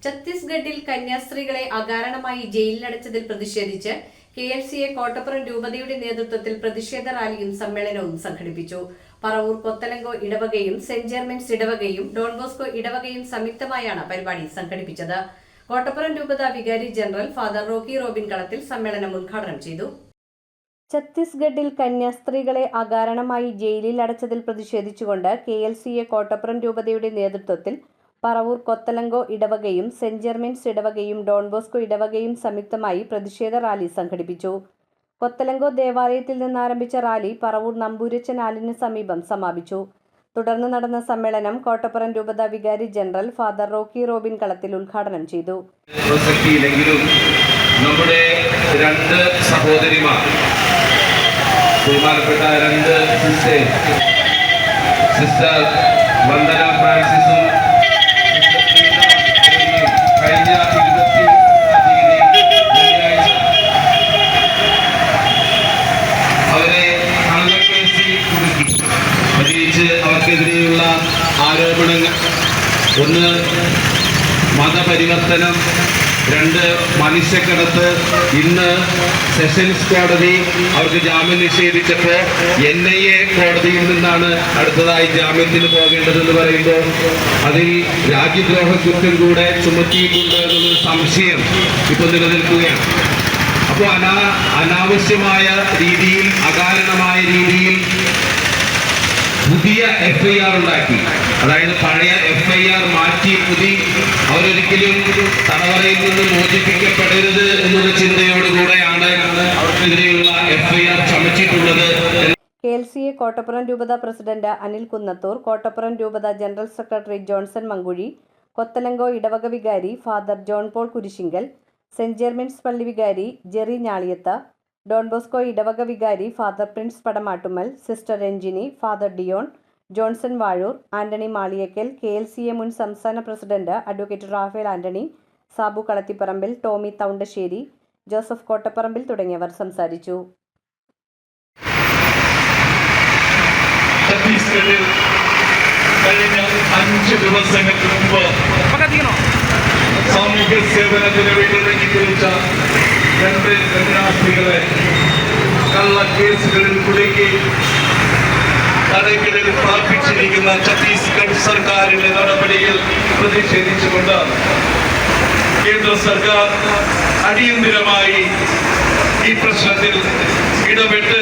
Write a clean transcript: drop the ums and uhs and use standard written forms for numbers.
ഛത്തീസ്ഗഡിൽ കന്യാസ്ത്രീകളെ അകാരണമായി ജയിലിലടച്ചതിൽ പ്രതിഷേധിച്ച് KLCA കോട്ടപ്പുറം രൂപതയുടെ നേതൃത്വത്തിൽ പ്രതിഷേധ റാലിയും സമ്മേളനവും സംഘടിപ്പിച്ചു. പറവൂർ കൊത്തലങ്കോ ഇടവകയും സെന്റ് ജെർമൻസ് ഇടവകയും ഡോൺ ബോസ്കോ ഇടവകയും സംയുക്തമായാണ് പരിപാടി സംഘടിപ്പിച്ചത്. കോട്ടപ്പുറം രൂപത വികാരി ജനറൽ ഫാദർ റോക്കി റോബിൻ കളത്തിൽ സമ്മേളനം ഉദ്ഘാടനം ചെയ്തു. ഛത്തീസ്ഗഡിൽ കന്യാസ്ത്രീകളെ അകാരണമായി ജയിലിൽ അടച്ചതിൽ പ്രതിഷേധിച്ചുകൊണ്ട് KLCA കോട്ടപ്പുറം രൂപതയുടെ നേതൃത്വത്തിൽ പറവൂർ കൊത്തലങ്കോ ഇടവകയും സെന്റ് ജെർമൻസ് ഇടവകയും ഡോൺ ബോസ്കോ ഇടവകയും സംയുക്തമായി പ്രതിഷേധ റാലി സംഘടിപ്പിച്ചു. കൊത്തലങ്കോ ദേവാലയത്തിൽ നിന്നാരംഭിച്ച റാലി പറവൂർ നമ്പൂരച്ചൻ ആലിന് സമീപം സമാപിച്ചു. തുടർന്ന് നടന്ന സമ്മേളനം കോട്ടപ്പുറം രൂപത വികാരി ജനറൽ ഫാദർ റോക്കി റോബിൻ കളത്തിൽ ഉദ്ഘാടനം ചെയ്തു. നമ്മുടെ രണ്ട് സഹോദരിമാർ, ബഹുമാനപ്പെട്ട രണ്ട് സിസ്റ്റർ വന്ദന ഫ്രാൻസിസും കഴിഞ്ഞ 20 അവരെ കള്ളക്കേസിൽ കുടുക്കി. പ്രത്യേകിച്ച് അവർക്കെതിരെയുള്ള ആരോപണങ്ങൾ ഒന്ന് മതപരിവർത്തനം, രണ്ട് മനുഷ്യക്കടത്ത്. ഇന്ന് സെഷൻസ് കോടതി അവർക്ക് ജാമ്യം നിഷേധിച്ചപ്പോൾ NIA കോടതിയിൽ നിന്നാണ് അടുത്തതായി ജാമ്യത്തിന് പോകേണ്ടതെന്ന് പറയുമ്പോൾ അതിൽ രാജ്യദ്രോഹ കുറ്റം കൂടെ ചുമത്തിയിട്ടുണ്ട് എന്നൊരു സംശയം ഇപ്പോൾ നിലനിൽക്കുകയാണ്. അപ്പോൾ അനാവശ്യമായ രീതിയിൽ, അകാരണമായ രീതിയിൽ പുതിയ FIR ഉണ്ടാക്കി. അതായത് പഴയ FIR മാറ്റി അവരൊരിക്കലും തടവറയിൽ നിന്ന് മോചിപ്പിക്കപ്പെടരുത് എന്നുള്ള ചിന്തയോടുകൂടെയാണ് അവർക്കെതിരെയുള്ള FIR ചമച്ചിട്ടുള്ളത്. KLCA കോട്ടപ്പുറം രൂപത പ്രസിഡന്റ് അനിൽ കുന്നത്തൂർ, കോട്ടപ്പുറം രൂപത ജനറൽ സെക്രട്ടറി ജോൺസൺ മങ്കുഴി, കൊത്തലങ്കോ ഇടവക വികാരി father John Paul Kurisinkal, saint Germans പള്ളി വികാരി ജെറി ഞാളിയത്ത്, ഡോൺ ബോസ്കോ ഇടവക വികാരി father Prince Padamattummal, sister Ranjini, father Dion, Johnson Vazhoor, Antony Maliyakkal, KLCA മുൻ സംസ്ഥാന പ്രസിഡന്റ് അഡ്വക്കേറ്റ് റാഫേൽ ആന്റണി, സാബു കളത്തിപ്പറമ്പിൽ, ടോമി തൗണ്ടശ്ശേരി, ജോസഫ് കോട്ടപ്പറമ്പിൽ തുടങ്ങിയവർ സംസാരിച്ചു. ഛത്തീസ്ഗഡിൽ കഴിഞ്ഞ 5 ദിവസങ്ങൾക്ക് മുമ്പ് സാമൂഹ്യ സേവനത്തിന് വേണ്ടി ഇറങ്ങിത്തിരിച്ച 2 കന്യാസ്ത്രീകളെ കള്ളക്കേസുകളിൽ കുടുക്കി തടങ്കലിൽ പാർപ്പിച്ചിരിക്കുന്ന ഛത്തീസ്ഗഡ് സർക്കാരിന്റെ നടപടിയിൽ പ്രതിഷേധിച്ചുകൊണ്ട് കേന്ദ്ര സർക്കാർ അടിയന്തരമായി ഈ പ്രശ്നത്തിൽ ഇടപെട്ട്